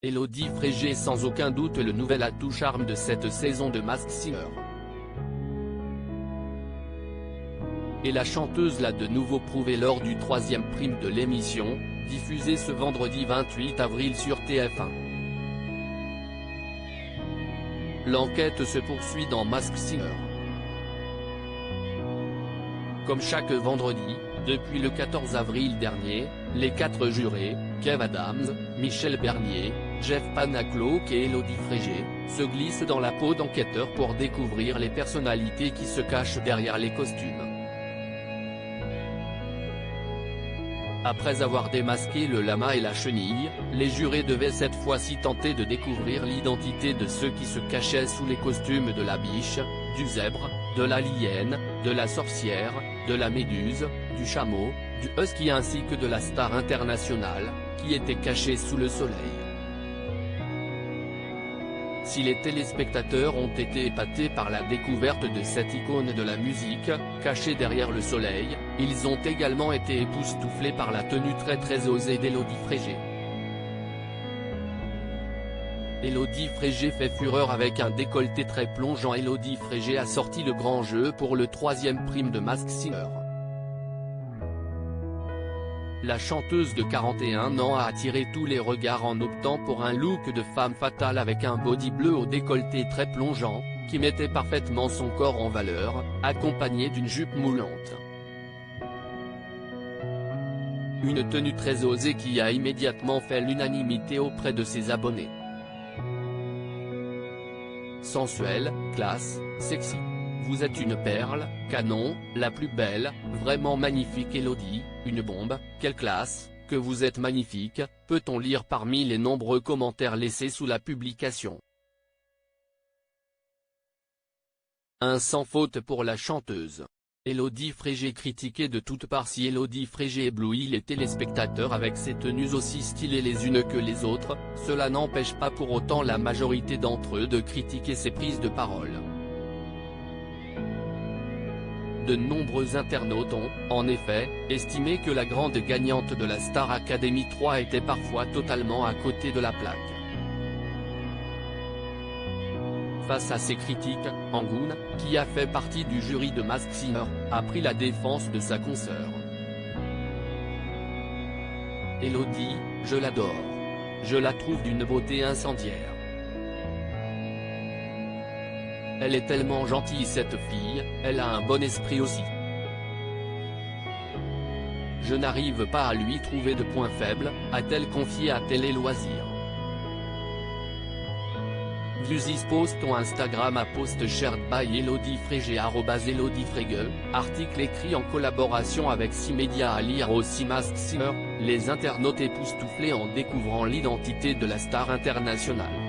Élodie Frégé sans aucun doute le nouvel atout charme de cette saison de Masked Singer. Et la chanteuse l'a de nouveau prouvé lors du 3e prime de l'émission, diffusée ce vendredi 28 avril sur TF1. L'enquête se poursuit dans Masked Singer. Comme chaque vendredi, depuis le 14 avril dernier, les 4 jurés, Kev Adams, Michel Bernier, Jeff Panaclock et Élodie Frégé, se glissent dans la peau d'enquêteurs pour découvrir les personnalités qui se cachent derrière les costumes. Après avoir démasqué le lama et la chenille, les jurés devaient cette fois-ci tenter de découvrir l'identité de ceux qui se cachaient sous les costumes de la biche, du zèbre, de la liène, de la sorcière, de la méduse, du chameau, du husky ainsi que de la star internationale, qui était cachée sous le soleil. Si les téléspectateurs ont été épatés par la découverte de cette icône de la musique, cachée derrière le soleil, ils ont également été époustouflés par la tenue très osée d'Élodie Frégé. Élodie Frégé fait fureur avec un décolleté très plongeant. Élodie Frégé a sorti le grand jeu pour le 3e prime de Masked Singer. La chanteuse de 41 ans a attiré tous les regards en optant pour un look de femme fatale avec un body bleu au décolleté très plongeant, qui mettait parfaitement son corps en valeur, accompagné d'une jupe moulante. Une tenue très osée qui a immédiatement fait l'unanimité auprès de ses abonnés. Sensuelle, classe, sexy. Vous êtes une perle, canon, la plus belle, vraiment magnifique Élodie, une bombe, quelle classe, que vous êtes magnifique, peut-on lire parmi les nombreux commentaires laissés sous la publication. Un sans faute pour la chanteuse. Élodie Frégé critiquée de toutes parts. Si Élodie Frégé éblouit les téléspectateurs avec ses tenues aussi stylées les unes que les autres, cela n'empêche pas pour autant la majorité d'entre eux de critiquer ses prises de parole. De nombreux internautes ont, en effet, estimé que la grande gagnante de la Star Academy 3 était parfois totalement à côté de la plaque. Face à ces critiques, Angoune, qui a fait partie du jury de Masked Singer, a pris la défense de sa consoeur. Élodie, je l'adore. Je la trouve d'une beauté incendiaire. Elle est tellement gentille cette fille, elle a un bon esprit aussi. Je n'arrive pas à lui trouver de points faibles, a-t-elle confié à Télé Loisirs. Guzis post ton Instagram à post shared by Élodie Frégé @Élodie Frégé, article écrit en collaboration avec 6 médias à lire aussi Masked Singer, les internautes époustouflés en découvrant l'identité de la star internationale.